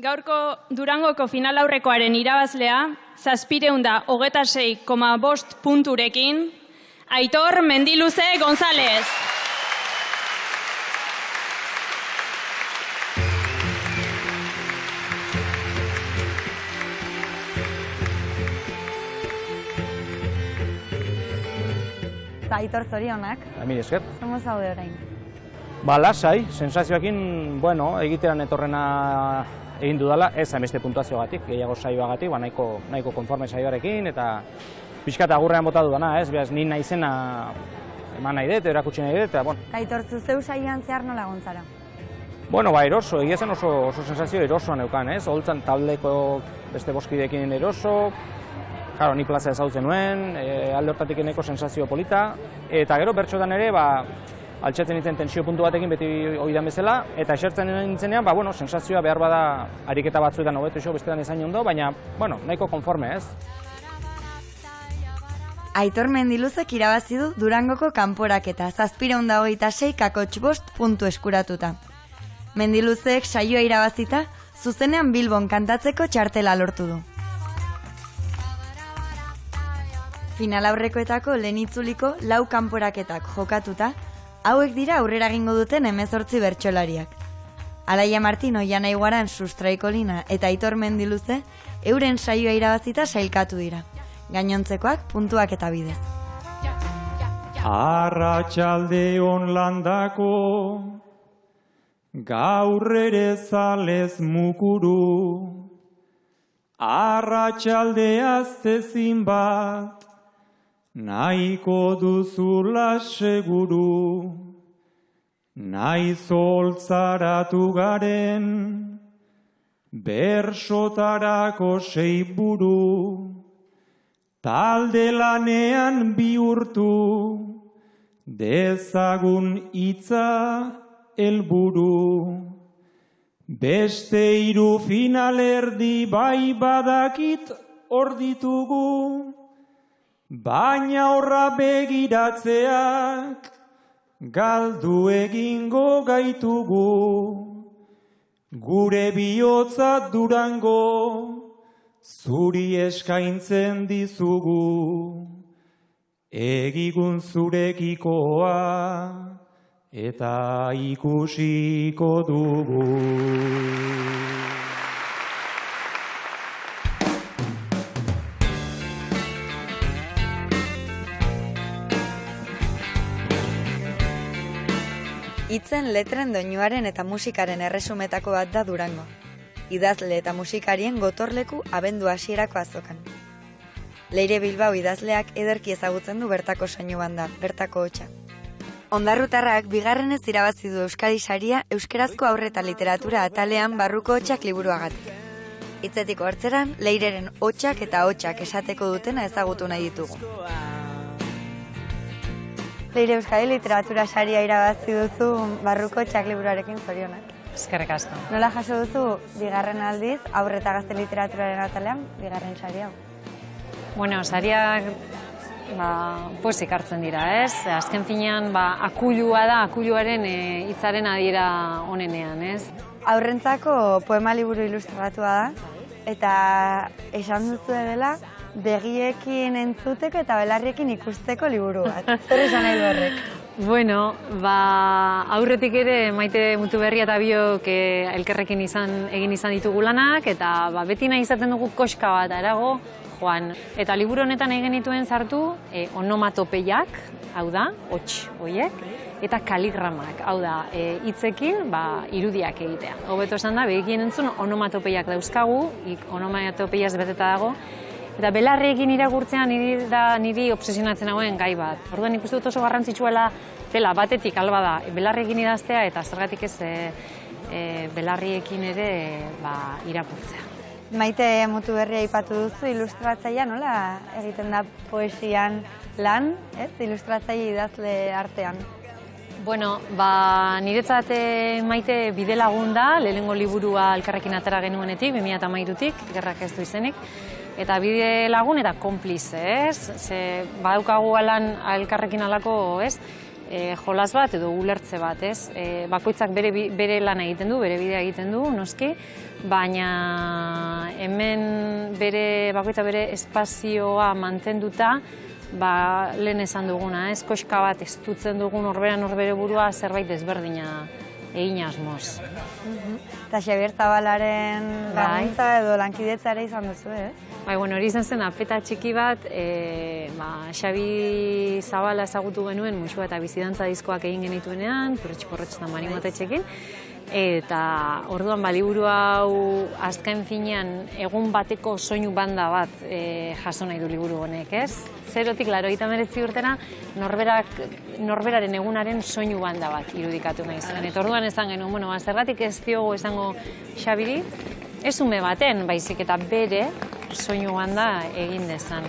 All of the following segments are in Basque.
gaurko Durangoko finalaurrekoaren irabazlea, 726,5 punturekin, Aitor Mendiluze González. Aitor, zorionak. Mila esker. Zomo zaude orain? Lasai, sensazioekin, egiteran etorrena egin dudala, ez hainbeste puntuazioagatik, gehiago saioagatik, nahiko konforme saioarekin, eta pixka eta agurrean bota dudana, behaz, ni naizena eman nahi dut, erakutsi nahi dut, eta, Aitor, zuzeu saioan zehar nola gontzara? Eroso, egia zen oso sensazio erosoa neukan, holtzan taldeko beste boskideekin eroso, Claro, ni plaza ezautzen nuen, alde hortatik eneko sensazio polita, eta gero bertxotan ere, altxatzen nintzen tensio puntu batekin beti oidan bezala, eta esertzen nintzenean, sensazioa behar bada ariketa batzuetan hobetu iso, bestetan ezain ondo, baina, nahiko konforme, ez? Aitor Mendiluzek irabazi du Durangoko kanporaketa, 726,5 puntu eskuratuta. Mendiluzek saioa irabazita, zuzenean Bilbon kantatzeko txartela lortu du. Finalaurrekoetako lehen itzuliko 4 kanporaketak jokatuta, hauek dira aurrera egingo duten 18 bertsolariak. Alaia Martin, Oiana Iguaran, Sustraiko Lina eta Aitor Mendiluze euren saioa irabazita sailkatu dira. Gainontzekoak puntuak eta bidez. Arratsaldeon landako, gaur ere zalez mukuru, arratsalde aztezin bat, nahiko duzula seguru, nahi zoltzaratu garen, bersotarako 6 buru, talde lanean bihurtu, dezagun hitza helburu. Beste 3 finalerdi bai badakit hor ditugu, baina horra begiratzeak galdu egingo gaitugu. Gure bihotza Durango zuri eskaintzen dizugu, egigun zurekikoa eta ikusiko dugu. Hitzen, letren, doinuaren eta musikaren erresumetako bat da Durango. Idazle eta musikarien gotorleku abendu hasierako azokan. Leire Bilbao idazleak ederki ezagutzen du bertako soinu banda, bertako hotsa. Ondarrutarrak bigarrenez irabazi du Euskadi saria euskerazko aurre eta literatura atalean barruko hotsak liburuagatik. Hitzetik hortzeran, Leireren hotsak eta hotsak esateko dutena ezagutu nahi ditugu. Leire, Euskadi literatura saria irabazi duzu barruko hotsak liburuarekin, zorionak. Eskerrik asko. Nola jaso duzu bigarren aldiz aurre eta gazte literaturaren atalean bigarren saria? Sariak pozik hartzen dira, ez? Azken finean, akuilua da, akuiluaren hitzaren adiera onenean, ez? Aurrentzako poema liburu ilustratua da, eta esan duzu dela begiekin entzuteko eta belarriekin ikusteko liburu bat. Zer esan nahi du horrek? Aurretik ere Maite Mutuberria eta biok elkerrekin egin izan ditugu lanak, eta beti nahi izaten dugu koska bat arago joan. Eta liburu honetan egin genituen sartu onomatopeiak, hau da, hots horiek, eta kaligramak, hau da, hitzekin irudiak egitea. Hobeto esan da, begikien entzun onomatopeiak dauzkagu, onomatopeiaz beteta dago, eta belarriekin irakurtzean niri obsesionatzen hauen gai bat. Orduan ikustu dut oso garrantzitsuela dela batetik alba da belarriekin idaztea eta zergatik ez belarriekin ere irakurtzea. Maite Mutuberria aipatu duzu, ilustratzailea nola egiten da poesian lan, ez? Ilustratzaile idazle artean. Niretzat Maite bidelagun da, lehenengo liburua elkarrekin atera genuenetik, 2013-tik, Gerrak ez du izenik. Eta bide lagun eta konplize, ez? Badaukagu alan elkarrekin alako, ez? jolas bat edo ulertze bat, ez? Bakoitzak bere lana egiten du, bere bidea egiten du, noski, baina hemen bakoitza bere espazioa mantenduta, lehen esan duguna, ez? Koska bat estutzen dugun norbere burua zerbait ezberdina egin asmoz. Eta Xabier Zabalaren laguntza edo lankidetza ere izan duzu, ez? Hori izan zen apeta txiki bat, Xabi Zabala ezagutu genuen Muxua eta Bizidantza diskoak egin genituenean, Porrotx eta Marimotetxekin, eta orduan liburu hau azken finean egun bateko soinu banda bat jaso nahi du liburu honek, ez? 0-tik 89 urtera norberaren egunaren soinu banda bat irudikatu nahi zuen. Eta orduan esan genuen, zergatik ez diogu esango Xabiri, ez ume baten, baizik eta bere soinu banda egin dezan.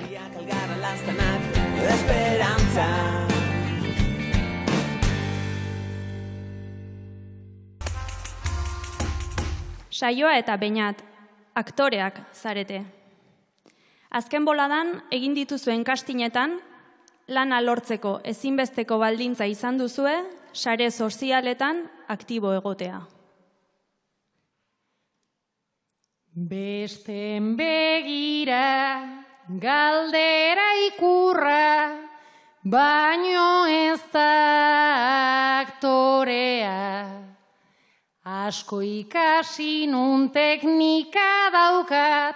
Saioa eta Beñat, aktoreak zarete. Azken boladan egin dituzuen kastinetan, lana lortzeko ezinbesteko baldintza izan duzue, sare sozialetan aktibo egotea. Besten begira, galdera ikurra, baino ez da aktorea. Asko ikasi nun teknika daukat,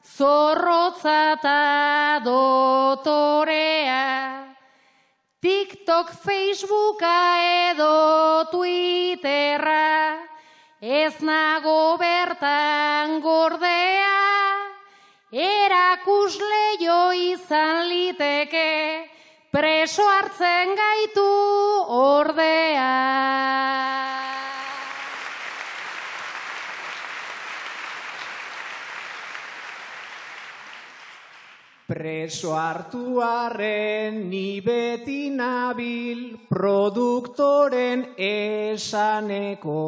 zorrotza eta dotorea. TikTok, Facebooka edo Twitterra, ez nago bertan gordea. Erakusle jo izan liteke, preso hartzen gaitu ordea. Preso hartu arren ni beti nabil produktoren esaneko.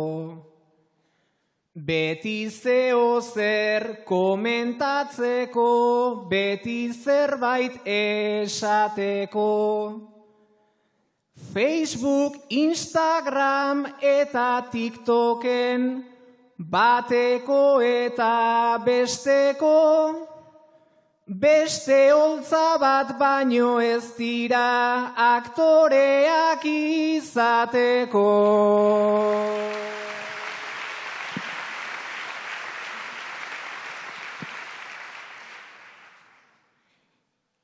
Beti zeo zer komentatzeko, beti zerbait esateko. Facebook, Instagram eta TikToken, bateko eta besteko. Beste holtza bat baino ez dira aktoreak izateko.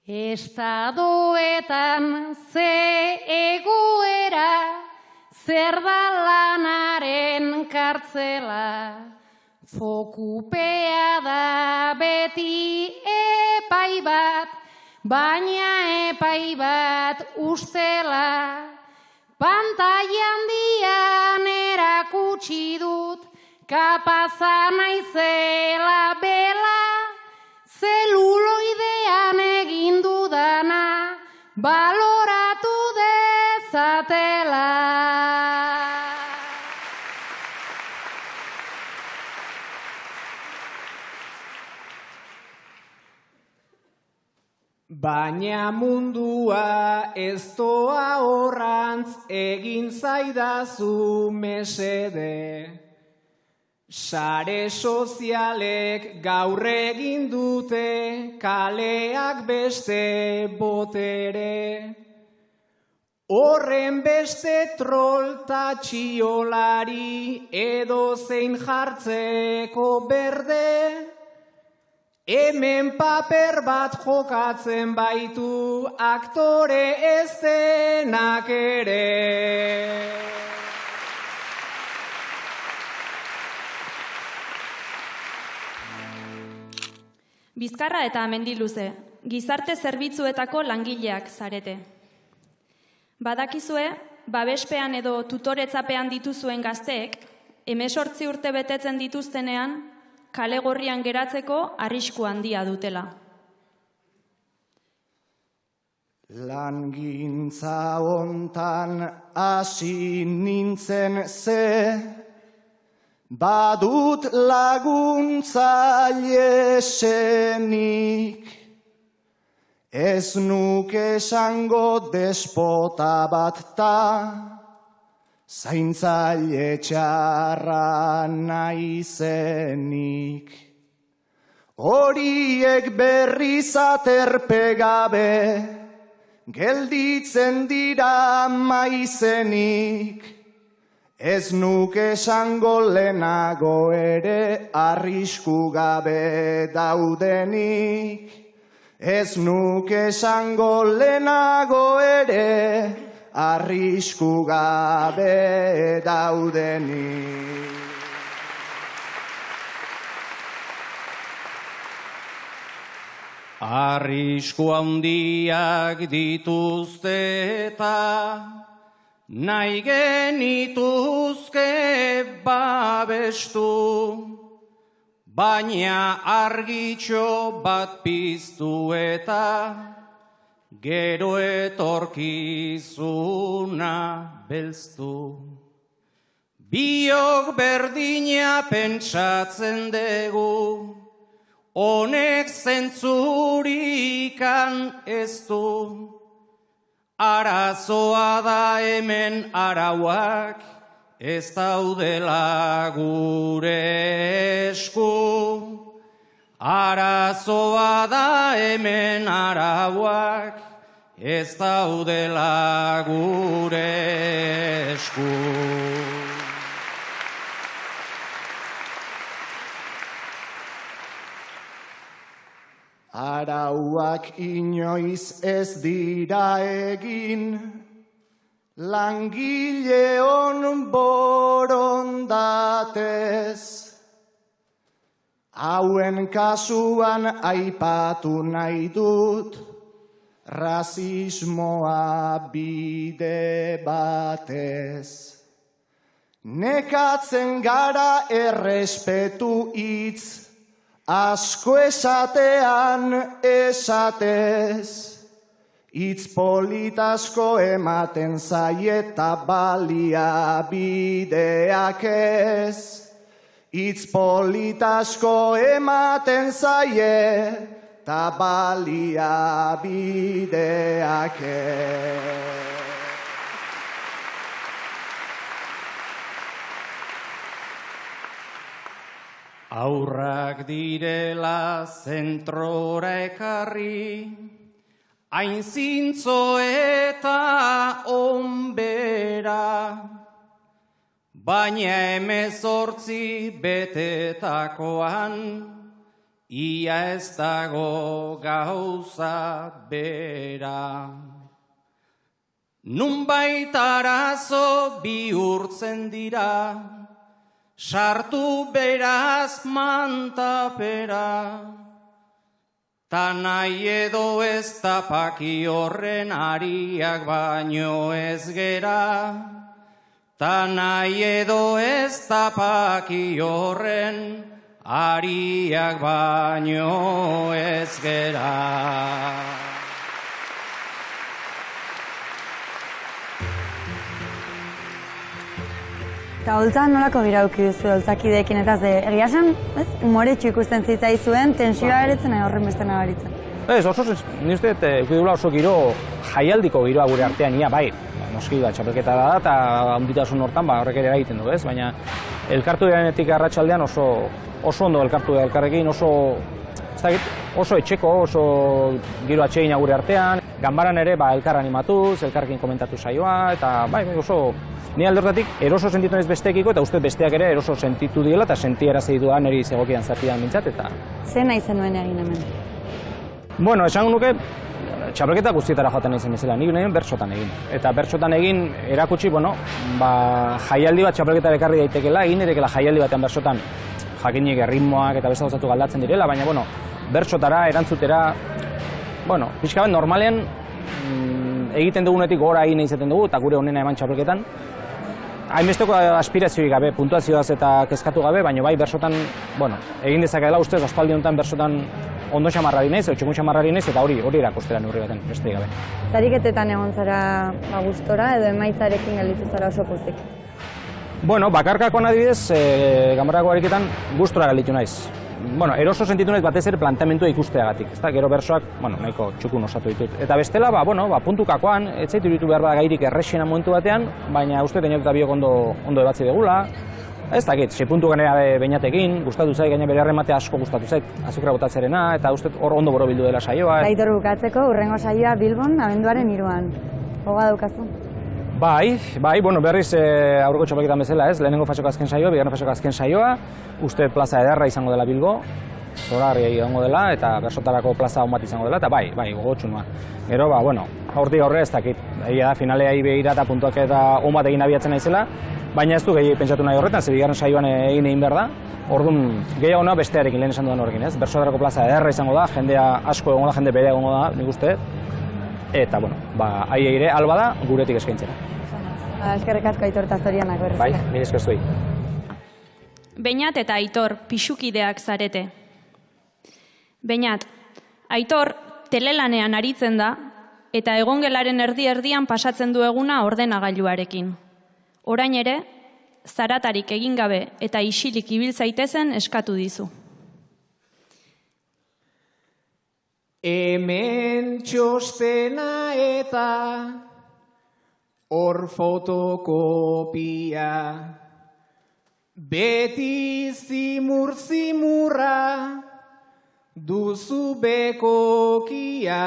Estadoetan ze egoera, zer da lanaren kartzela. Fokupea da beti epai bat, baina epai bat ustela. Pantailan dian erakutsi dut, kapaza naizela bela. Zeluloidean egin dudana, baloratu dezatela. Baina mundua ez doa horrantz, egin zaidazu mesede. Sare sozialek gaur egin dute, kaleak beste botere. Horren beste troll ta txiolari, edo zein jartzeko berde. Hemen paper bat jokatzen baitu, aktore ez denak ere. Bizkarra eta Mendiluze, gizarte zerbitzuetako langileak zarete. Badakizue, babespean edo tutoretzapean dituzuen gazteek, 18 urte betetzen dituztenean, kale gorrian geratzeko arrisku handia dutela. Langintza hontan hasi nintzen ze, badut laguntzaile senik, Ez nuke esango despota bat ta, zaintzaile txarra naizenik. Horiek berriz aterpe gabe, gelditzen dira maizenik. Ez nuke esango lehenago ere arrisku gabe daudenik. Ez nuke esango lehenago ere arrisku gabe daudenik. Arrisku handiak dituzte eta nahi genituzke babestu, baina argitxo bat piztu eta gero etorkizuna belztu. Biok berdina pentsatzen dugu, honek zentzurikan ez du. Arazoa da hemen arauak, ez daudela gure esku. Arazoa da hemen arauak, ez daudela gure esku. Arauak inoiz ez dira egin, langileon borondatez. Hauen kasuan aipatu nahi dut, rasismoa bide batez. Nekatzen gara errespetu hitz, asko esatean esatez. Hitz politasko ematen zaie eta baliabideak ez. Hitz politasko ematen zaie eta baliabideak ez. Aurrak direla zentrora ekarri, hain zintzo eta onbera, baina 18 betetakoan, ia ez dago gauza bera. Nunbait arazo bihurtzen dira, sartu beraz mantapera, ta nahi edo ez tapaki horren ariak baino ez gera, ta nahi edo ez tapaki horren ariak baino ez gera. Eta holtzan nolako girauki duzu holtzakideekin eta egia esan, umoretxu ikusten zitzaizuen, tensioa eretzen horren beste nabaritzen. Ez, oso, ni uste, eukidula oso giro jaialdiko giroa gure artean, ia bai, noski txapelketa da eta handitasun hortan horrek ere egiten du, ez? Baina elkartu direnetik arratsaldean oso ondo elkartu da elkarrekin, oso etxeko, oso giro atsegina gure artean, ganbaran ere elkar animatuz, elkarrekin komentatu saioa, eta bai, oso ni alde horretatik eroso sentitu naiz besteekiko eta uste besteak ere eroso sentitu diela eta sentiarazi duan niri zegokian zatian mintzat eta... Ze nahi zenuen egin hemen? Bueno, esango nuke, txapelketa guztietara joaten nahi zen bezala, nik nahi bertsotan egin. Eta bertsotan egin erakutsi, jaialdi bat txapelketa ekarri daitekela, egin erekela jaialdi batean bertsotan jakinik erritmoak eta beste gauzatu galdatzen direla, baina, bertsotara, erantzutera, pixka bat normalean egiten dugunetik gora egin izaten dugu, eta gure honena eman txapelketan. Hainbesteko aspirazioik gabe, puntuazioaz eta kezkatu gabe, baina bai bersotan, egin dezakela ustez, aspaldi honetan bersotan ondo xamarrari naiz, txukun xamarrari naiz, eta hori erakustera neurri baten, besterik gabe. Zariketetan egon zara gustora edo emaitzarekin gelditu zara oso pozik? Bakarkakon adibidez, ganbarako ariketan gustora gelditu naiz. eroso sentitu nahi batez ere planteamentua ikusteagatik, ezta? Gero bersoak, nahiko txukun osatu ditut. Eta bestela, puntukakoan, ez zaitu ditu behar gairik errexena momentu batean, baina uste teñot eta biok ondo ebatzi degula. Ez dakit, 6 puntu ganera Beñatekin, gustatu zait, gaina bere harrematea asko gustatu zait, azukra botatzerena, eta uste hor ondo borobildu dela saioa. Aitor, bukatzeko, hurrengo saioa Bilbon, abenduaren 3an. Gogoa daukazu? Bai, berriz aurreko txopaketan bezala, ez? Lehenengo fasoko azken saioa, bigarren fasoko azken saioa, uste plaza ederra izango dela Bilbo, zoragarria izango dela, eta bersotarako plaza on bat izango dela, eta bai, gogotsu noa. Gero, hortik aurre ez dakit, egia da, finaleai behira eta puntuak eta on bat egin abiatzen naizela, baina ez du gehi pentsatu nahi horretan, ze bigarren saioan egin behar da, orduan gehiago noa bestearekin lehen esan dudan horrekin, ez? Bersotarako plaza ederra izango da, jendea asko egongo da, jende bere egongo da, nik uste, eta, ahi ere, alba da, guretik eskaintzera. Eskerrik asko Aitor eta Zorionak berriz. Bai, nire esker zuei. Beñat eta Aitor pixukideak zarete. Beñat, Aitor telelanean aritzen da, eta egongelaren erdi-erdian pasatzen du eguna ordenagailuarekin. Orain ere, zaratarik egin gabe eta isilik ibil zaitezen eskatu dizu. Hemen txostena eta hor fotokopia, beti zimur-zimurra duzu bekokia,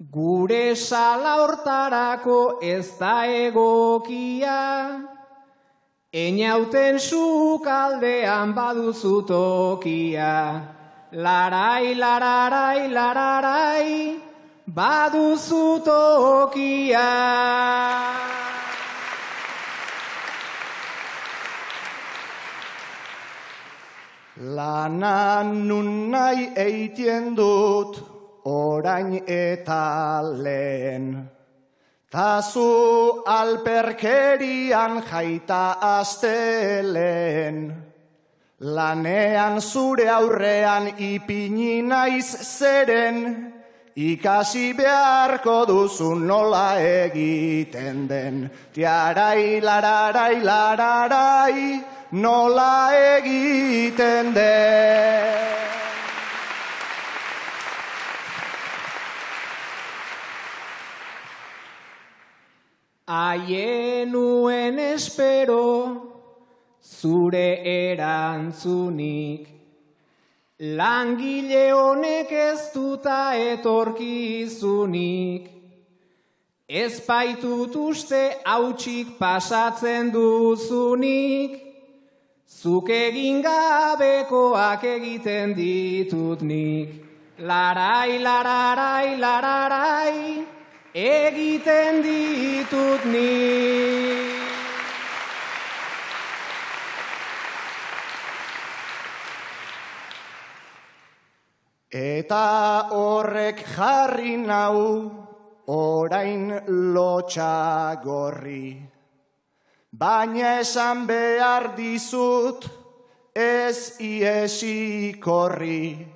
gure sala hortarako ez da egokia, einauten sukaldean baduzu tokia, larai, lararai, lararai, baduzu tokia. Lana nun nahi eitien dut orain eta lehen, tazu alperkerian jaita astelen, lanean zure aurrean ipini naiz zeren, ikasi beharko duzu nola egiten den. Tiarai, lararai, lararai, nola egiten den. Aienuen espero zure erantzunik, langile honek ez duta etorkizunik, ez baitut uste hautsik pasatzen duzunik, zuk egin gabekoak egiten ditut nik. Larai, lararai, lararai, egiten ditut nik. Eta horrek jarri nau orain lotxa gorri, baina esan behar dizut ez iesi korri,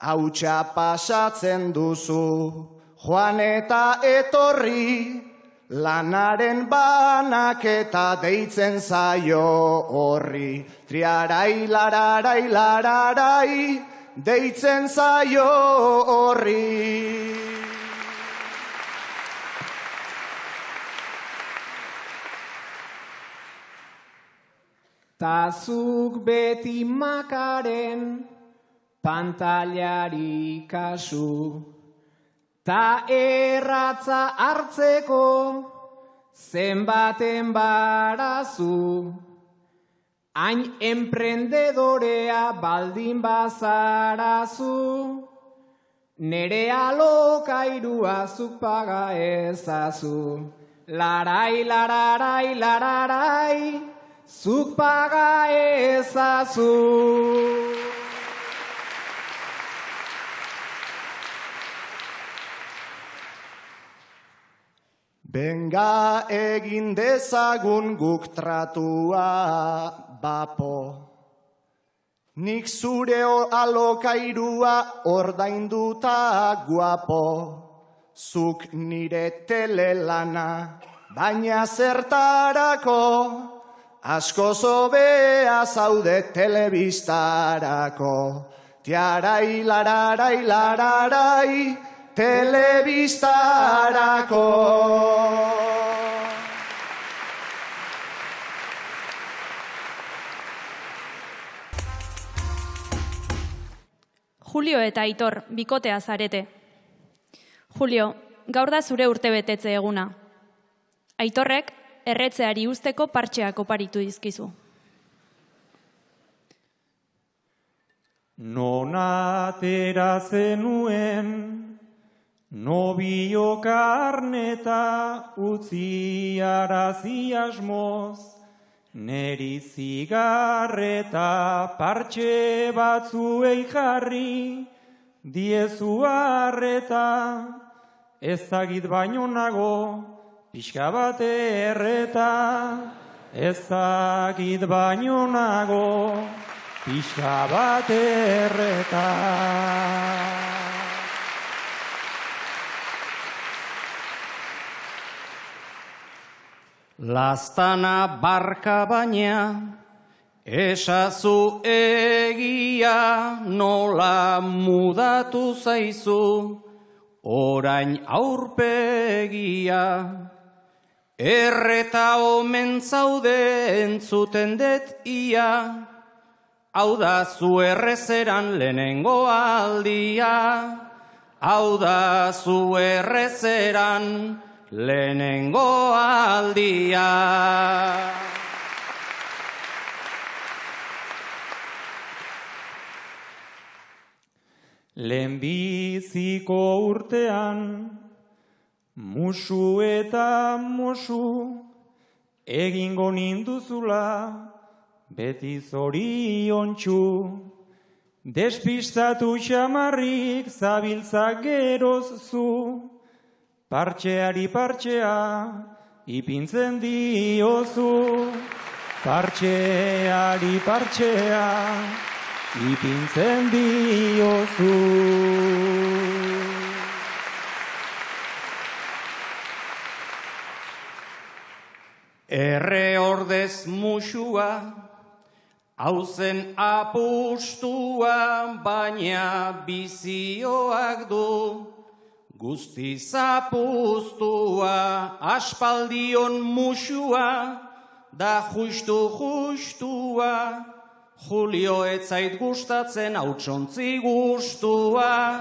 hautsa pasatzen duzu joan eta etorri, lanaren banak eta deitzen zaio horri, triarai, lararai, lararai, deitzen zaio horri. Tazuk beti makaren pantailari kasu, ta erratza hartzeko zenbaten barazu, hain emprendedorea baldin bazarazu, nere alokairua zuk paga ezazu. Larai, lararai, lararai, zuk paga ezazu. Benga egin dezagun guk tratua bapo, nik zure alokairua ordainduta guapo, zuk nire telelana, baina zertarako Asko zobea zaude telebistarako, tiarai lararai lararai, telebistarako. Julio eta Aitor, bikotea zarete. Julio, gaur da zure urtebetetze eguna. Aitorrek, erretzeari usteko partxeak oparitu dizkizu. Non atera zenuen, nobio karneta utzi arazi asmoz, neri zigarreta partxe batzuei jarri, diezu arreta, ezagit baino nago, pixka bat erreta, ezagit baino nago, pixka bat erreta. Laztana barka baina, esazu egia, nola mudatu zaizu, orain aurpegia. Erreta omen zaude entzuten det ia, hau da zu errezeran lehenengo aldia, hau da zu errezeran lehenengo aldia. Lehenbiziko urtean, musu eta musu, egingo ninduzula, beti zoriontsu. Despistatu xamarrik zabiltzak geroz zu, partxeari partxea ipintzen diozu, partxeari partxea ipintzen diozu. Erre ordez musua, hauzen apustua, baina bizioak du, guzti zapuztua, aspaldion musua, da justua, Julio etzait gustatzen hautsontzi gustua,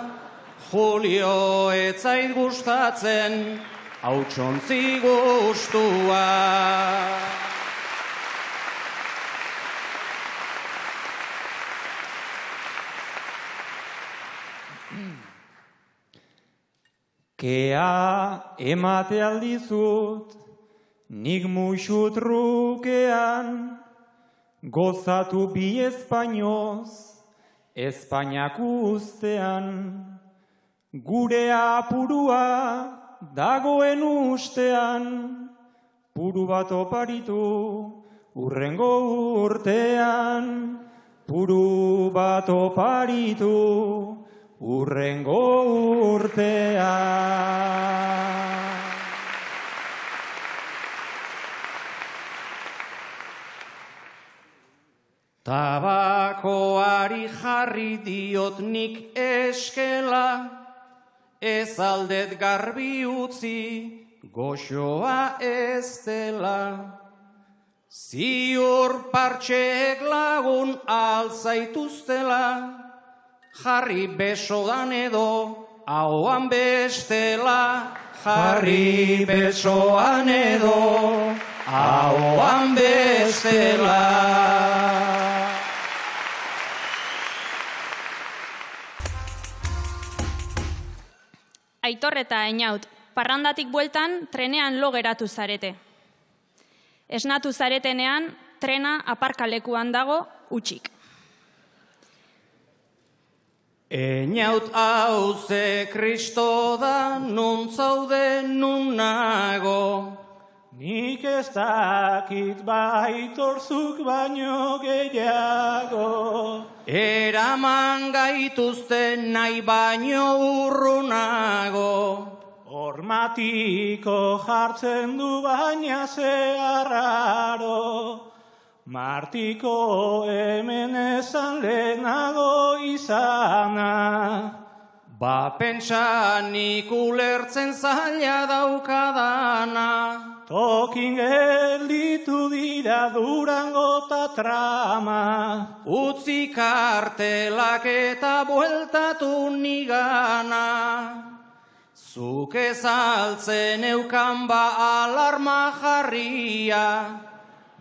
Julio etzait gustatzen hautsontzi gustua. Kea emate aldizut, nik musu trukean, gozatu bi Espainoz, Espainiak ustean, gure apurua dagoen ustean, puru bat oparitu urrengo urtean, puru bat oparitu urrengo urtean. Tabakoari jarri diot nik eskela, ez aldet garbi utzi, goxoa ez dela. Ziur partxeek lagun alzaituztela, jarri besodan edo ahoan bestela, jarri besoan edo ahoan bestela. Aitor eta Einaut, parrandatik bueltan trenean lo geratu zarete. Esnatu zaretenean, trena aparkalekuan dago utxik. Einaut hauze kristo da, nun zaude nun nago. Nik ez dakit baitorzuk baino gehiago. Eraman gaituzte nahi baino urrunago. Hormatiko jartzen du baina zeharraro. Martiko hemen ezan lehenago izana. Ba pentsa nik ulertzen zaila daukadana. Tokin gelditu dira Durango ta trama. Utzi kartelak eta bueltatu nigana. Zuk ezaltzen eukan ba alarma jarria.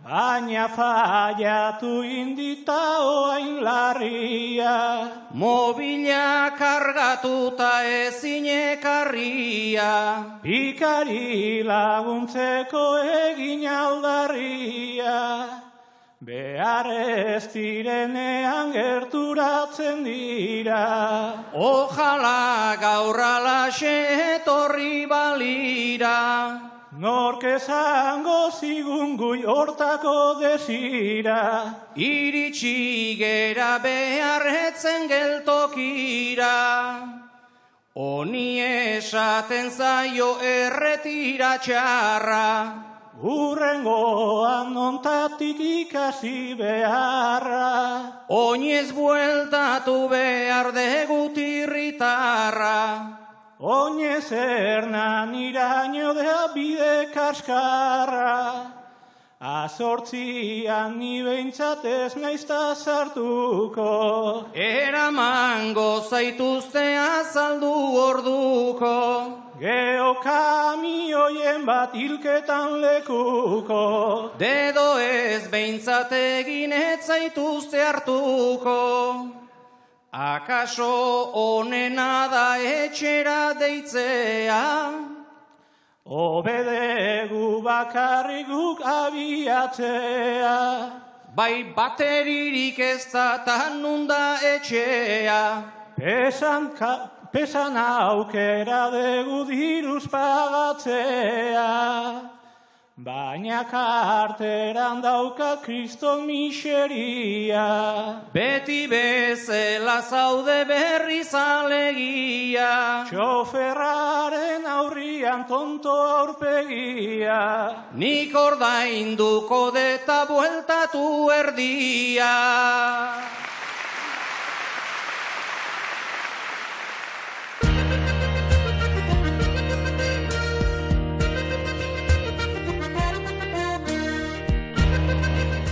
Baina fallatu indita oain larria. Mobila kargatuta ezin ekarria. Pikari laguntzeko egin aldarria. Behar ez direnean gerturatzen dira. Ojala gaur alaxe etorri balira. Nork esango zigun gui hortako desira. Iritsi gera beharretzen geltokira. Oni esaten zaio erretira txarra. Urrengoan nontatik ikasi beharra. Oinez bueltatu behar degut irritarra. Oinez ernan iraino da bide kaskarra. Azortzian ni behintzat ez naizta sartuko. Eramango zaituzte azaldu orduko. Geokamioien bat hilketan lekuko. Dedo ez behintzat egin ez zaituzte hartuko. Akaso onena da etxera deitzea. Obedegu bakarrik guk abiatzea. Bai bateririk ez da tanunda etxea. Pesan aukera degu diruz pagatzea. Baina karteran dauka kriston miseria. Beti bezala zaude berriz alegia. Txoferraren aurrian tonto aurpegia. Nik ordainduko deta bueltatu erdia.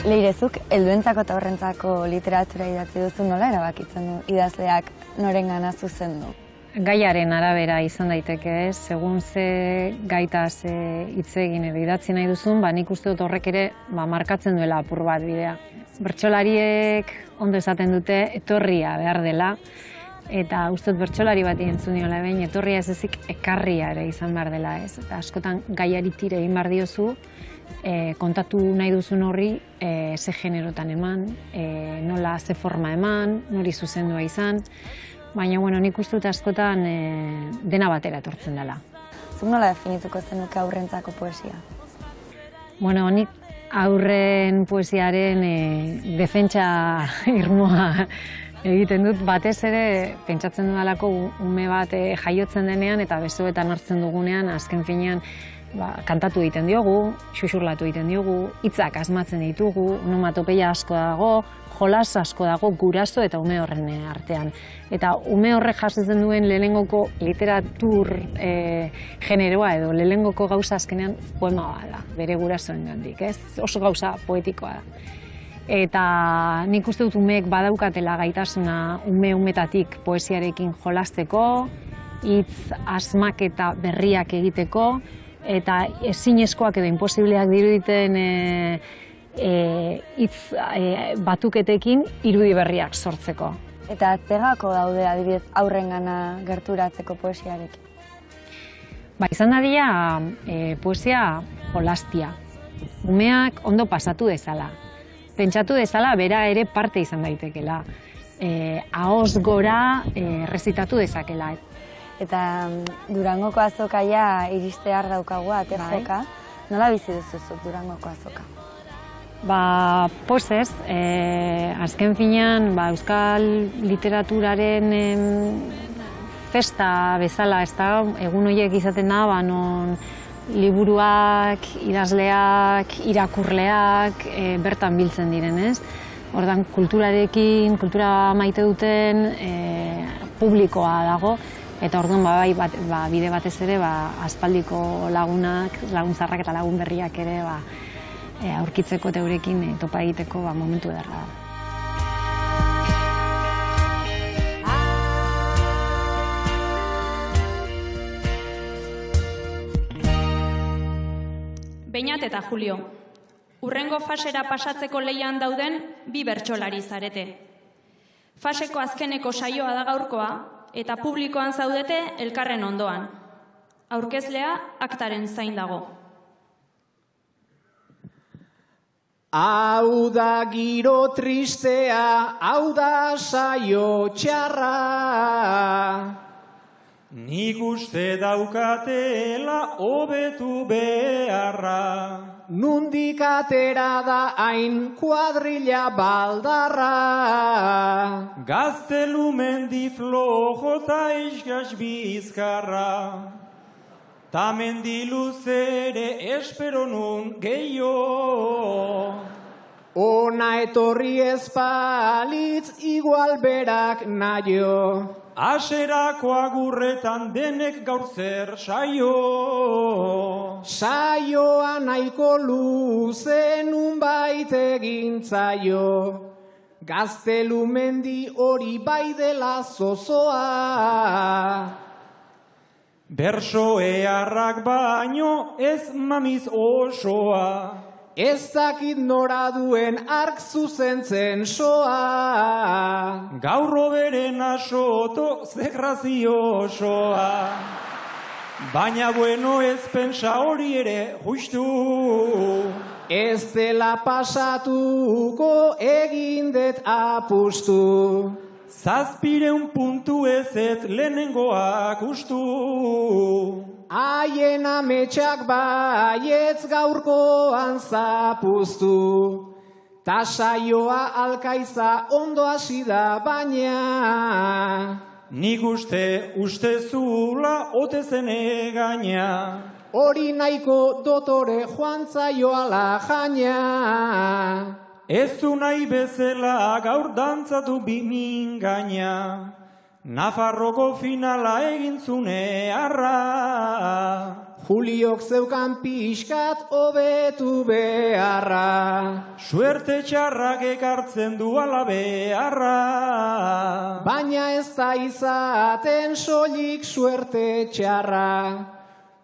Leirezuk, helduentzako eta horrentzako literatura idatzi duzu, nola erabakitzen du idazleak norengana zuzendu? Gaiaren arabera izan daiteke, segun ze gaitaz hitz egin edo idatzi nahi duzun, nik uste dut horrek ere markatzen duela apur bat bidea. Bertsolariek ondo esaten dute etorria behar dela, eta uste dut bertsolari bat entzun niola behin, etorria ez ezik ekarria ere izan behar dela, ez? Eta askotan gaiari tire egin behar diozu, kontatu nahi duzun horri ze generotan eman, nola ze forma eman, nori zuzendua izan, baina nik uste dut askotan dena batera etortzen dela. Zuk nola definituko zenuke aurrentzako poesia? Nik aurren poesiaren defentsa irmoa egiten dut, batez ere pentsatzen dudalako ume bat jaiotzen denean eta besoetan hartzen dugunean, azken finean kantatu egiten diogu, xuxurlatu egiten diogu, hitzak asmatzen ditugu, onomatopeia asko dago, jolas asko dago guraso eta ume horren artean. Eta ume horrek jasotzen duen lehenengoko literatur generoa edo lehenengoko gauza azkenean poema bat da, bere gurasoengandik, ez? Oso gauza poetikoa da. Eta nik uste dut umeek badaukatela gaitasuna umetatik poesiarekin jolasteko, hitz asmaketa berriak egiteko, eta ezinezkoak edo imposibleak diruditen hitz batuketekin irudi berriak sortzeko. Eta zegako daude adibidez aurrengana gerturatzeko poesiarekin? Izan dadila poesia jolastia. Umeak ondo pasatu dezala. Pentsatu dezala bera ere parte izan daitekela. Ahoz gora rezitatu dezakela. Eta Durangoko azokaia iristear daukagu atezoka. Nola bizi duzuzuk Durangoko azoka? Pozez, azken finean euskal literaturaren festa bezala, egun horiek izaten da, non liburuak, idazleak, irakurleak bertan biltzen direnez. Ordan kulturarekin, kultura maite duten publikoa dago, eta orduan bide batez ere aspaldiko lagunak, laguntzarrak eta lagun berriak ere aurkitzeko eta eurekin topa egiteko momentu ederra da. Beñat eta Julio, hurrengo fasera pasatzeko leian dauden bi bertsolari zarete. Faseko azkeneko saioa da gaurkoa eta publikoan zaudete elkarren ondoan. Aurkezlea aktaren zain dago. Hau da giro tristea, hau da saio txarra. Nik uste daukatela hobetu beharra. Nundik atera da hain kuadrilla baldarra. Gaztelu mendi flojo ta iskas bizkarra. Ta mendi luzere espero nun gehiago. Ona etorri ezpalitz igual berak naio. Aserako agurretan denek gaur zer saio. Saioa nahiko luze nunbait egintzaio. Gaztelu mendi hori bai dela zozoa. Berso eharrak baino ez mamiz osoa. Ez dakit nora duen ark zuzentzen soa. Gaurro beren asoto zegrazio osoa. Baina bueno ez pentsa hori ere justu. Ez dela pasatuko egindet apustu. 700 puntu ez lehenengoak ustu. Haien ametsak baietz gaurkoan zapuztu. Ta saioa alkaiza ondo hasi da baina. Nik uste zula ote zene gaina. Hori nahiko dotore joan zaioala jaina. Ez du nahi bezala gaur dantzatu bimin gaina. Nafarroko finala egin zunearra. Juliok zeukan pixkat hobetu beharra. Suerte txarrak ekartzen du ala beharra. Baina ez da izaten soilik suerte txarra.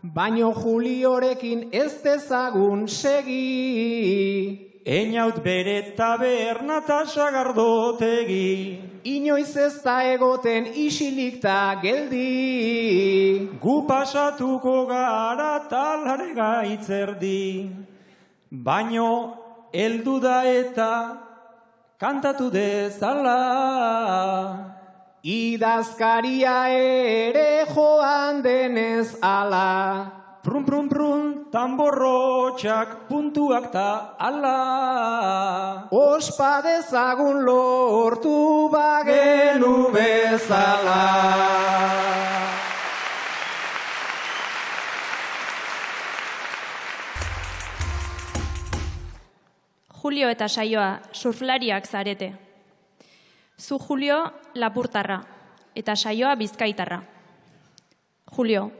Baino Juliorekin ez dezagun segi. Einaut bere taberna ta sagardotegi. Inoiz ez da egoten isilik ta geldi. Gu pasatuko gara talare gaitzerdi. Baino heldu da eta kantatu dezala. Idazkaria ere joan denez ala. Prun, prun, prun, tamborrotxak puntuak ta ala. Ospa dezagun lortu bagenu bezala. Julio eta saioa surflariak zarete. Zu Julio Lapurtarra eta saioa Bizkaitarra. Julio,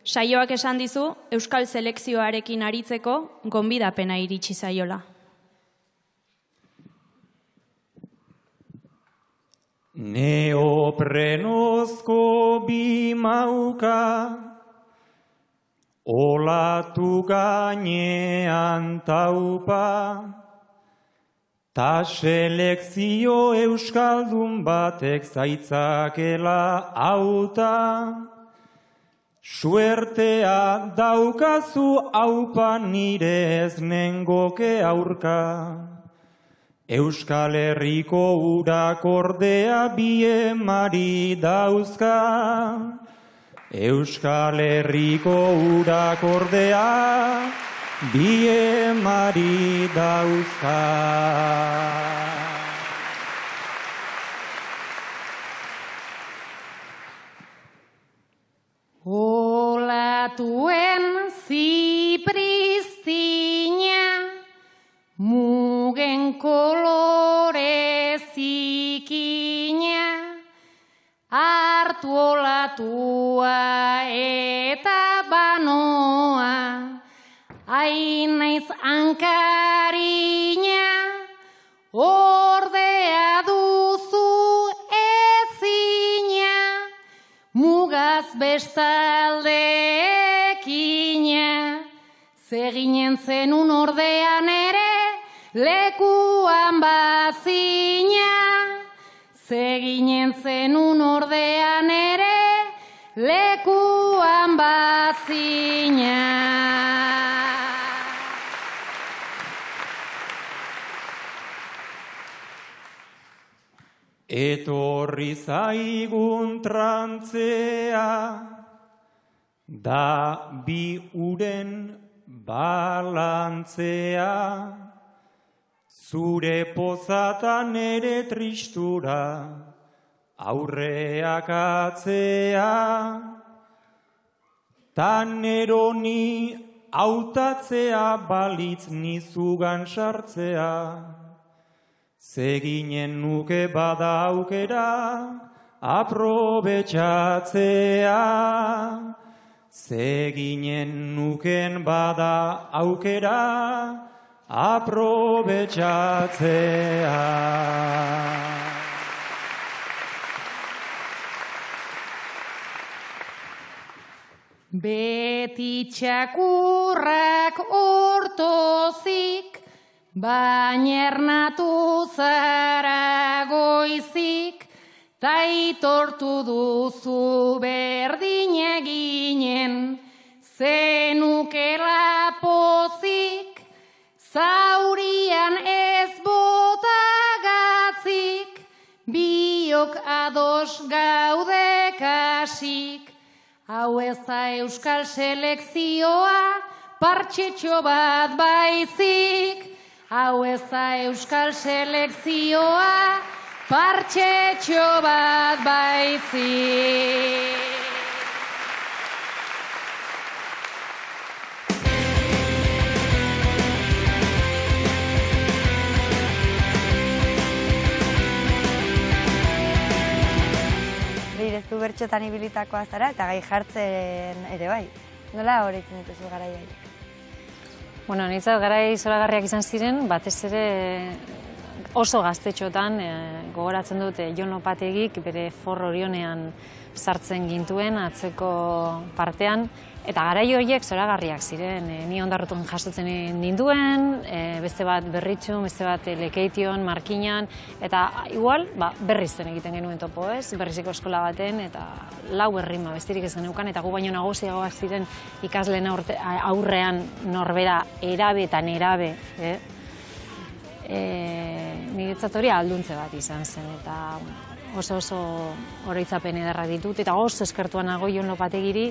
saioak esan dizu Euskal Selekzioarekin aritzeko gonbidapena iritsi zaiola. Neoprenozko bi mauka, olatu gainean taupa, ta selekzio euskaldun batek zaitzakela auta. Suertea daukazu aupa nire ez nengoke aurka. Euskal Herriko urak ordea biemari dauzka. Euskal Herriko urak ordea biemari dauzka. Olatuen hartu olatua eta banoa, hain naiz hankarina, ordea duzu ezina, mugaz bestaldekina, zeginen zenun ordean ere, lekuan bazina, zeginen zenun ordean ere, lekuan bazina. Etorri zaigun trantzea, da bi uren balantzea, zure pozatan ere tristura, aurreak atzea, tan eroni hautatzea balitz nizugan sartzea, zeginen nuke bada aukera aprobetxatzea, zeginen nuken bada aukera aprobetxatzea. Beti txakurrak ortozik, baina ernatu zara goizik, taitortu duzu berdin eginen, zenukela pozik, zaurian ez botagatzik, biok ados gaude kasik, hau ez da euskal selekzioa, partxetxo bat baizik, hau ez da euskal selekzioa, partxetxo bat baizik. Ez du bertxotan ibilitakoa zara eta gai jartzen ere bai. Nola horretzen dituzu garaiak? Bueno, niretzat garai zoragarriak izan ziren, batez ere oso gaztetxotan gogoratzen dut Jon Lopategik bere For Orionean sartzen gintuen atzeko partean, eta garai horiek zoragarriak ziren. Ni Ondarrutun jasotzen ninduen, beste bat Berritxun, beste bat Lekeition, Markinan, eta igual berriz zen egiten genuen topo, ez? Berrizeko eskola baten, eta 4 errima besterik ez geneukan, eta gu baino nagusiagoak ziren ikasleen aurrean norbera erabe eta nerabe. Niretzat hori alduntze bat izan zen, eta oso oroitzapen ederrak ditut, eta oso eskertuan nago Jon Lopategiri,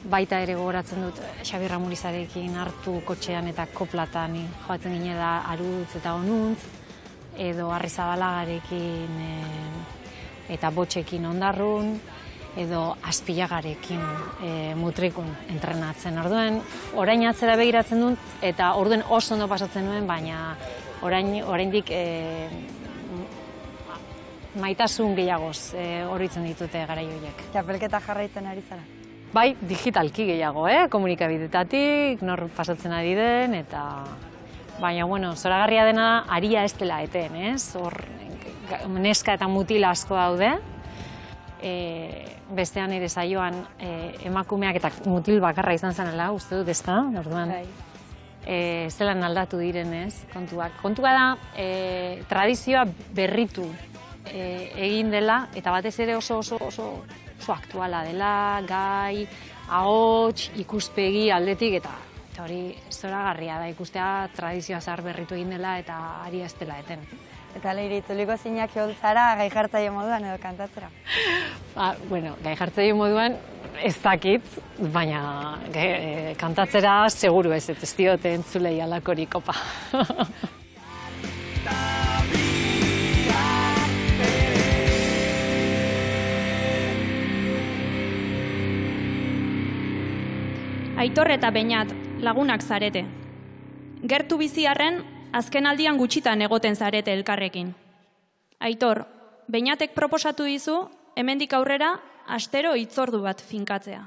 baita ere gogoratzen dut Xabi Ramurizarekin hartu kotxean eta koplatan joatzen ginela Arutz eta Onuntz, edo Arrizabalagarekin eta Botxekin Ondarrun, edo Azpilagarekin Mutrikun entrenatzen. Orduen, orain atzera begiratzen dut, eta orduen oso ondo pasatzen nuen, baina oraindik maitasun gehiagoz oroitzen ditute garai horiek. Txapelketa jarraitzen ari zara? Bai, digitalki gehiago, komunikabidetatik, nor pasatzen ari den, eta... Baina, bueno, zoragarria dena aria ez dela eten, ez? Hor, neska eta mutil asko daude. Bestean ere saioan emakumeak eta mutil bakarra izan zenela, uste dut, ezta? Orduan, zelan aldatu direnez, kontuak. Kontua da, tradizioa berritu egin dela, eta batez ere oso aktuala dela, gai, ahots, ikuspegi aldetik, eta hori zoragarria da ikustea tradizioa zahar berritu egin dela eta ari ez dela eten. Eta Leire, itzuliko zinak eoltzara gai jartzaile moduan edo kantatzera? Bueno, gai jartzaile moduan ez dakit, baina kantatzera seguru ez diote entzulei alakorik opa. Aitor eta Beñat lagunak zarete. Gertu biziarren, azken aldian gutxitan egoten zarete elkarrekin. Aitor, Beñatek proposatu dizu, hemendik aurrera astero hitzordu bat finkatzea.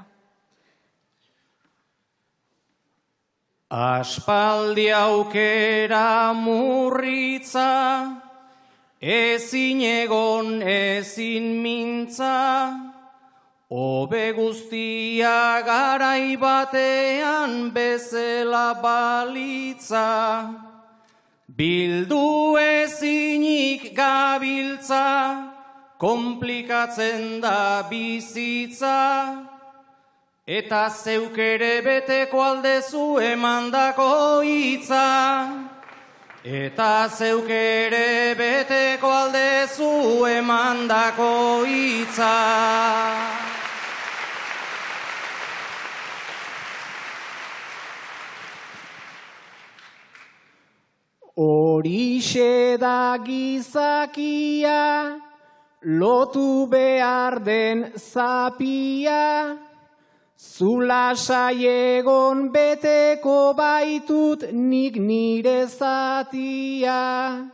Aspaldi aukera murritza, ezin egon ezin mintza, hobe guztia garai batean bezala balitza. Bildu ezinik gabiltza, komplikatzen da bizitza, eta zeuk ere beteko aldezu emandako hitza. Eta zeuk ere beteko aldezu emandako hitza. Horixe da gizakia, lotu behar den zapia, zula saiegon beteko baitut nik nire zatia.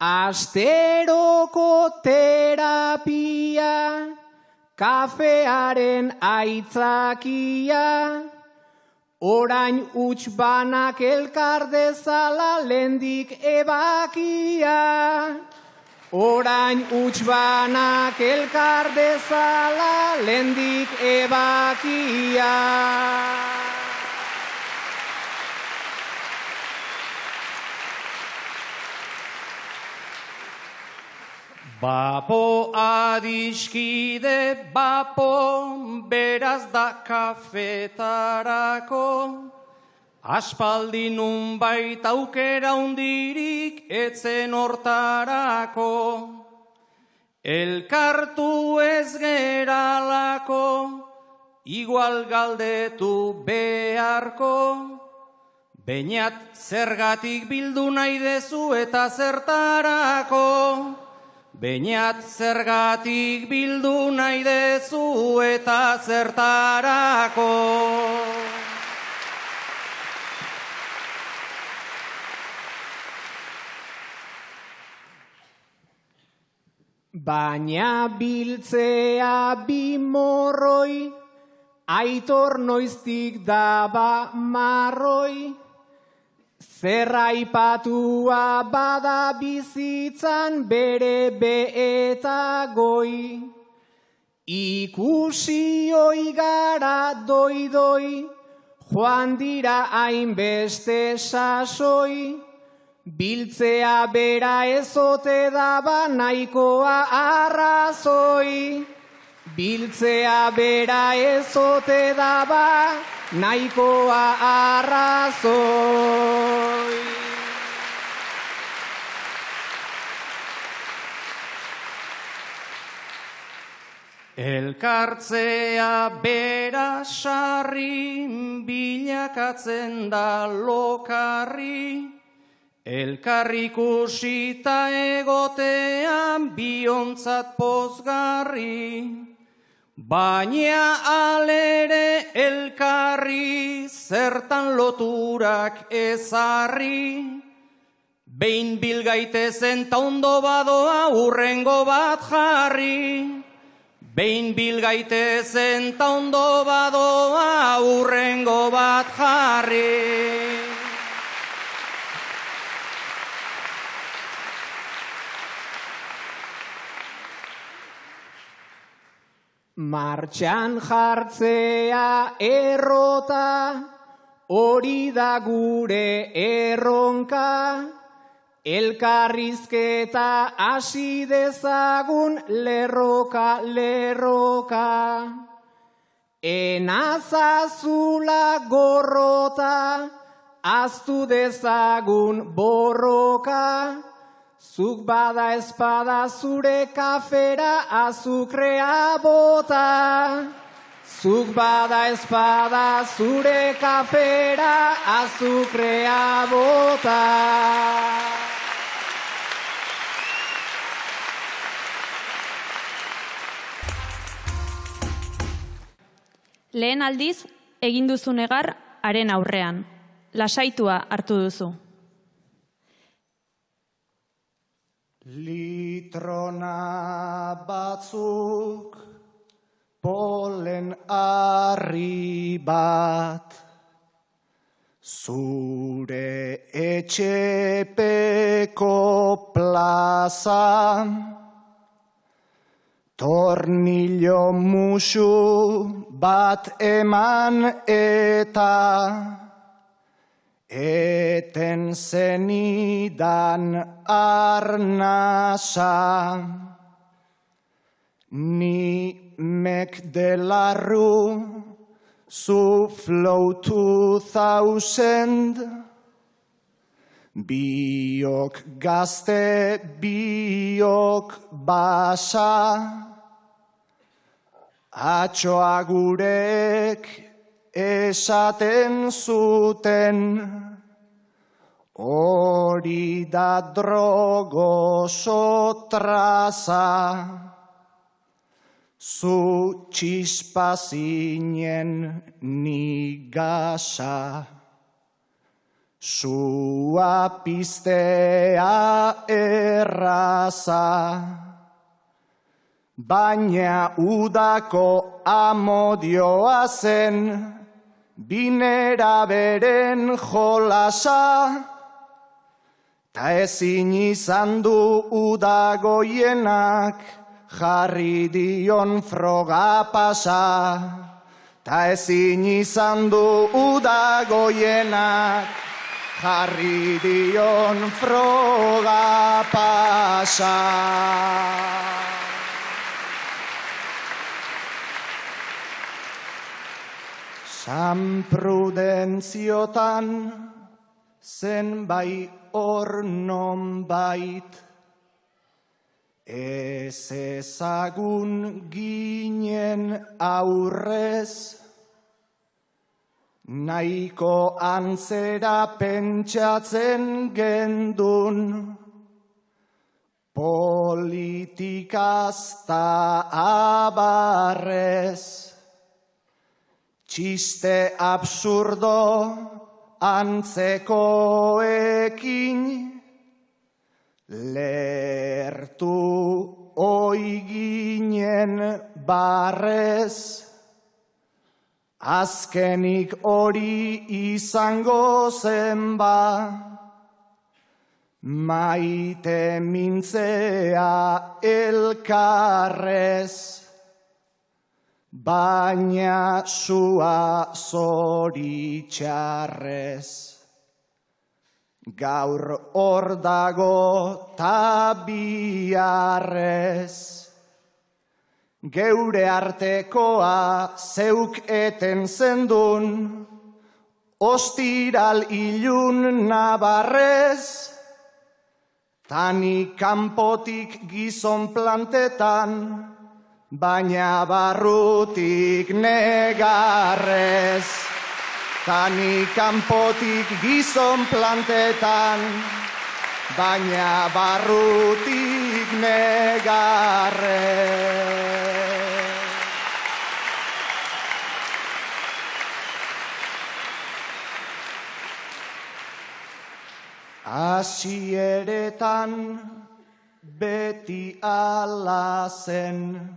Asteroko terapia, kafearen aitzakia, orain huts banak elkar dezala lendik ebakia. Orain huts banak elkar dezala lendik ebakia. Bapo adiskide, bapo, beraz da kafetarako, aspaldi nunbait aukera hundirik etzen hortarako. Elkartu ez geralako, igual galdetu beharko, bainat zergatik bildu nahi dezu eta zertarako. Bainat zergatik bildu nahi dezu eta zertarako. Baina biltzea bi morroi, aitor noiztik daba marroi, zerraipatua bada bizitzan bere be eta goi. Ikusi oi gara doi-doi, joan dira hainbeste sasoi, biltzea bera ezote daba nahikoa arrazoi. Biltzea bera ezote daba nahikoa arrazoi. Elkartzea bera sarri, bilakatzen da lokarri, elkarrikusita egotean biontzat pozgarri. Baina alere elkarri zertan loturak ezarri, behin bilgaitezen ta ondo badoa urrengo bat jarri. Behin bilgaitezen ta ondo badoa urrengo bat jarri. Martxan jartzea errota, hori da gure erronka, elkarrizketa hasi dezagun lerroka, lerroka. Enazazula gorrota, aztu dezagun borroka, zuk bada espada zure kafera azukrea bota. Zuk bada espada zure kafera azukrea bota. Lehen aldiz, egin duzu negar haren aurrean. Lasaitua hartu duzu. Litrona batzuk, polen harri bat, zure etxepeko plazan, tornillo musu bat eman eta eten zenidan arnasa. Ni mek delarru zu flow 2000, biok gazte, biok basa, atxoa gurek esaten zuten, hori da drogoso traza, zu txispa zinen ni gasa, sua piztea erraza, baina udako amodioa zen, binera beren jolasa, ta ezin izan du udagoienak jarri dion froga pasa, ta ezin izan du udagoienak jarri dion froga pasa. San Prudentziotan zenbait hor nonbait, ez ezagun ginen aurrez, nahiko antzera pentsatzen gendun, politikaz ta abarrez, txiste absurdo antzekoekin, lertu oiginen barrez, azkenik hori izango zen ba, maite mintzea elkarrez, baina sua zoritxarrez. Gaur hor dago ta biharrez, geure artekoa zeuk eten zendun, ostiral ilun nabarrez, tani kanpotik gizon plantetan, baina barrutik negarrez. Tani kanpotik gizon plantetan, baina barrutik negarrez. Hasieretan beti ala zen,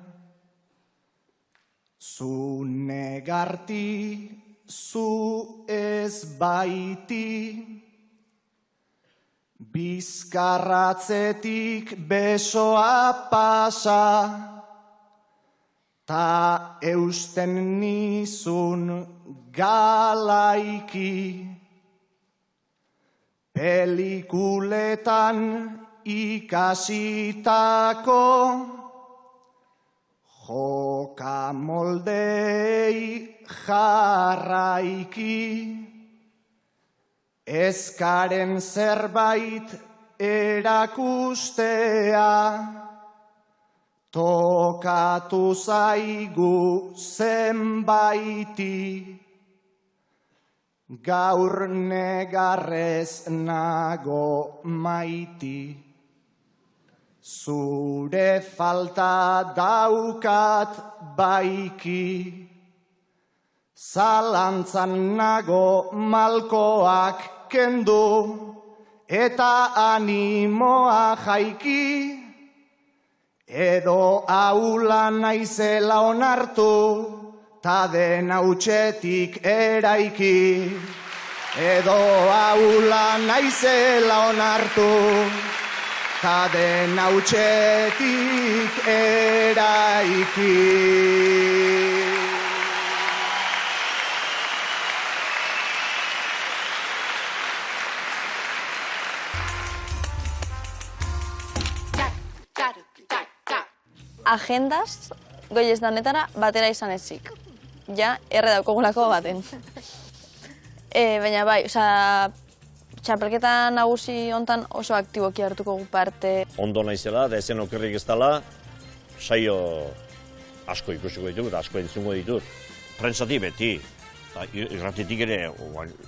zu negarti, zu ez baiti, bizkarratzetik besoa pasa, ta eusten nizun galaiki, pelikuletan ikasitako, joka moldei jarraiki, ezkaren zerbait erakustea, tokatu zaigu zenbaiti, gaur negarrez nago maiti. Zure falta daukat baiki, zalantzan nago malkoak kendu, eta animoa jaiki, edo aula naizela onartu, ta den hautsetik eraiki. Edo aula naizela onartu, ta den hautsetik eraiki. Agendaz, goiez danetara, batera izan ezik. Ja, erre daukogulako baten. Baina bai, txapelketa nagusi hontan oso aktiboki hartuko gu parte. Ondo naizela, da ezen okerrik ez dela, saio asko ikusiko ditut eta asko entzungo ditut. Prentsati beti, irratitik ere,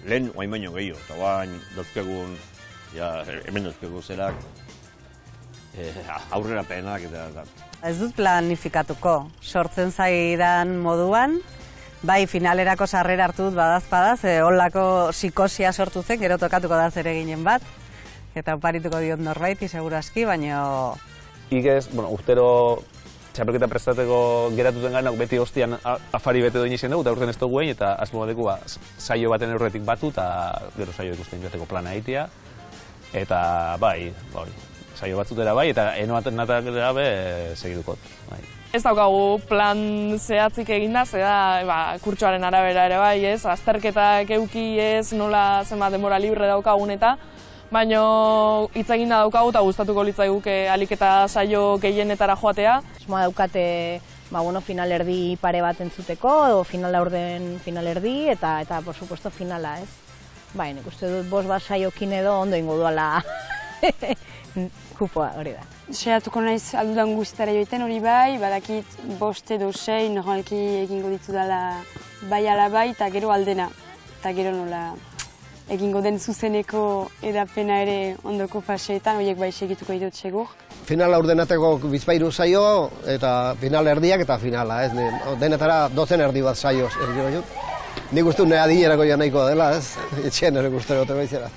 lehen oain baino gehiago, eta oain dozkegun, hemen dozkegu zerak, aurrera penak eta... Ez dut planifikatuko, sortzen zaidan moduan, bai finalerako sarrera hartu dut badazpadaz, holako psikosia sortu zen, gero tokatuko da zereginen bat, eta oparituko diot norbaiti, seguru aski, baino... Igez, urtero txapelketa prestateko geratuten ganak beti hostian afari bete doin izan dugu, eta urten ez dugu egin, eta asmo bateku saio baten aurretik batu, eta gero saio ikusten joateko plana egitea, eta bai, saio batzutera bai, eta enoaten natak gabe segidukot. Ez daukagu plan zehatzik eginda, zeda kurtsoaren arabera ere bai, ez, azterketak euki ez, nola zenbat denbora libre daukagun eta, baina hitz eginda daukagu eta gustatuko litzaiguke ahalik eta saio gehienetara joatea. Asmoa daukate finalerdi pare bat entzuteko, edo final laurden finalerdi, eta por supuesto finala, ez. Bai, nik uste dut 5 bat saiokin edo ondo ingo duala kupoa hori da. Saiatuko naiz aldudan guztara joiten hori bai, badakit 5 edo 6 normalki egingo ditu dela bai ala bai, eta gero aldena. Eta gero nola egingo den zuzeneko edapena ere ondoko faseetan, horiek bai segituko ditut segur. Finala ordenateko bizpairu saio, eta final erdiak eta finala, ez? Denetara 12 erdi bat saio erdi dut. Nik uste nire adierako ja nahikoa dela, ez? Etxean ere guztara gote baitzera.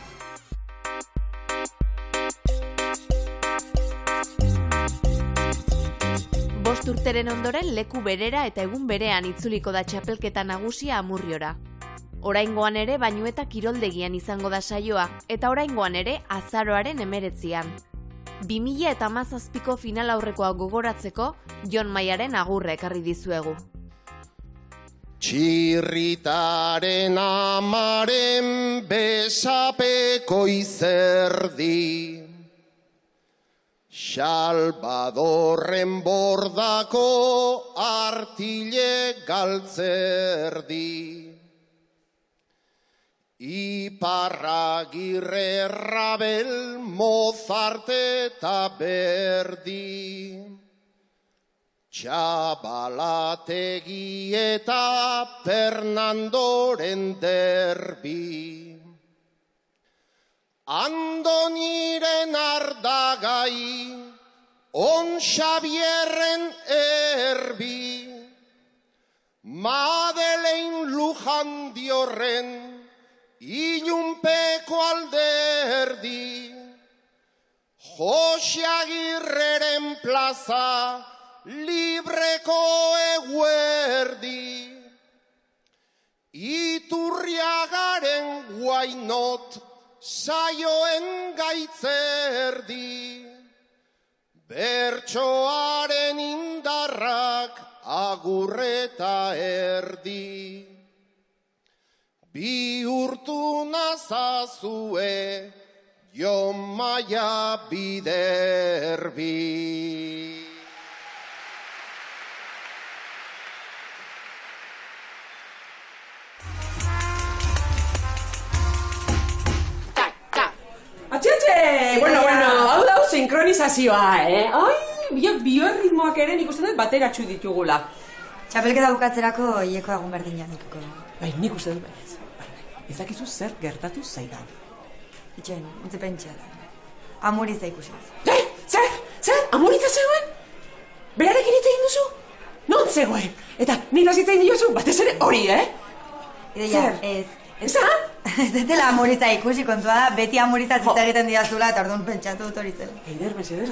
Urteren ondoren leku berera eta egun berean itzuliko da txapelketa nagusia Amurriora. Oraingoan ere Bainueta kiroldegian izango da saioa, eta oraingoan ere azaroaren 19an. 2017ko final aurrekoa gogoratzeko Jon Maiaren agurra ekarri dizuegu. Txirritaren amaren besapeko izerdi, Salvadorren bordako artile galtzerdi, Iparragirre, Rabel, Mozart eta Berdi, Txabalategi eta Fernandoren derbi, Andoniren ardagai, On Xabierren erbi, Madeleine Lujandiorren, Ilunpeko alderdi, Jose Agirreren plaza, Libreko eguerdi, Iturriagaren guainot, saioen gaitzerdi, bertsoaren indarrak agurreta erdi. Bihurtu nazazue, Jon Maia Biderbi. Atxe! Bueno, hau da sinkronizazioa, Ai, bioerritmoak ere nik uste dut bateratxu ditugula. Txapelketa bukatzerako hileko egun berdina dituko. Bai, nik uste dut bai. Ez dakizu zer gertatu zaidan. Itxen, entze pentsatzen. Amuritza ikusi. Zer? Amuritza zegoen? Berarekin hitz egin duzu? Non zegoen? Eta nire hitz egin diozu batez ere hori, Ideia, ez. Ezan? Ez detela amorita ikusi kontua da, beti amorita zitza egiten diazula eta orduan pentsatu dut hori zela. Eider, mesedez,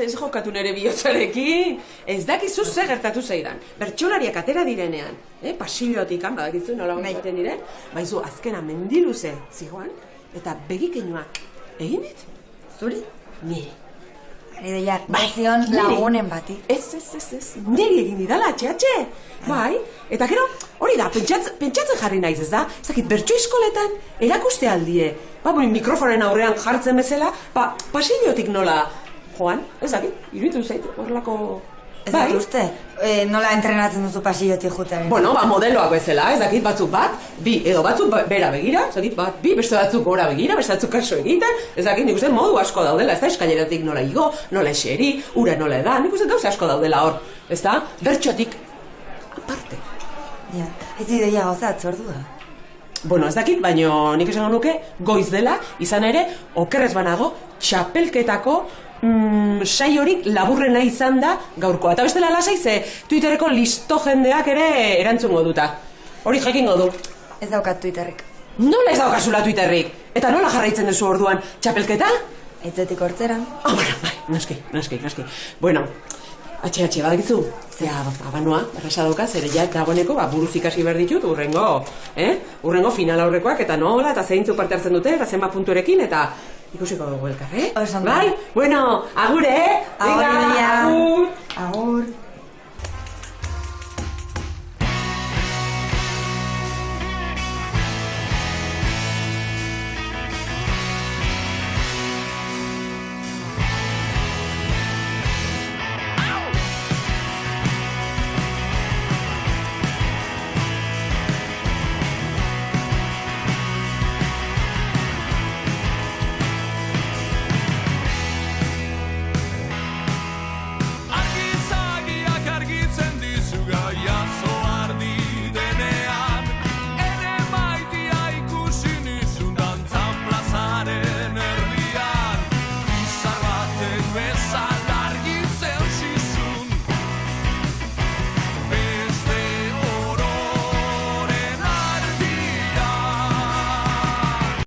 ez jokatu nere bihotzarekin. Ez dakizu zer gertatu zaidan. Bertsolariak atera direnean, pasillotik badakizu nola egiten diren, baizu azkena mendiluze zijoan, eta begikeinua egin dit? Zuri? Niri. Ari deia, bazion lagunen bati. Ez, niri egin didala, atxe. Bai, eta gero, hori da, pentsatzen jarri naiz, ez da? Ezakit, bertso eskoletan erakuste aldie. Mikrofonen aurrean jartzen bezala, pasillotik nola, joan, ezakit, iruditu zait, horrelako... Ez dut uste, nola entrenatzen duzu pasillotik jutearen? Bueno, modeloak bezala, ez dakit, batzuk bat, bi, edo batzuk bera begira, ez dakit, bat, bi, beste batzuk gora begira, beste batzuk kaso egiten, ez dakit, nik uste modu asko daudela, ez da, eskaileratik nola igo, nola eseri, ura nola edan, nik uste gauze asko daudela hor, ez da, bertxotik aparte. Ja, ez ideia gauza atzordu da. Bueno, ez dakit, baino nik esango nuke goiz dela, izan ere, okerrez banago, txapelketako saiorik laburrena izan da gaurkoa. Eta bestela lasai ze Twitterreko listo jendeak ere erantzungo duta. Hori jakingo du. Ez daukat Twitterrik. Nola ez daukazula Twitterrik? Eta nola jarraitzen duzu orduan? Txapelketa? Etzetik hortzeran. Bueno, bai, noski. Bueno, atxe, badakizu? Zea, abanoa, erresa dauka, zere ja dagoeneko buruz ikasi behar ditut urrengo final aurrekoak, eta nola, eta zeintzu parte hartzen dute, eta zenbat punturekin, eta ikusiko dugu elkar, Osan bai? Bueno, agur, Agur.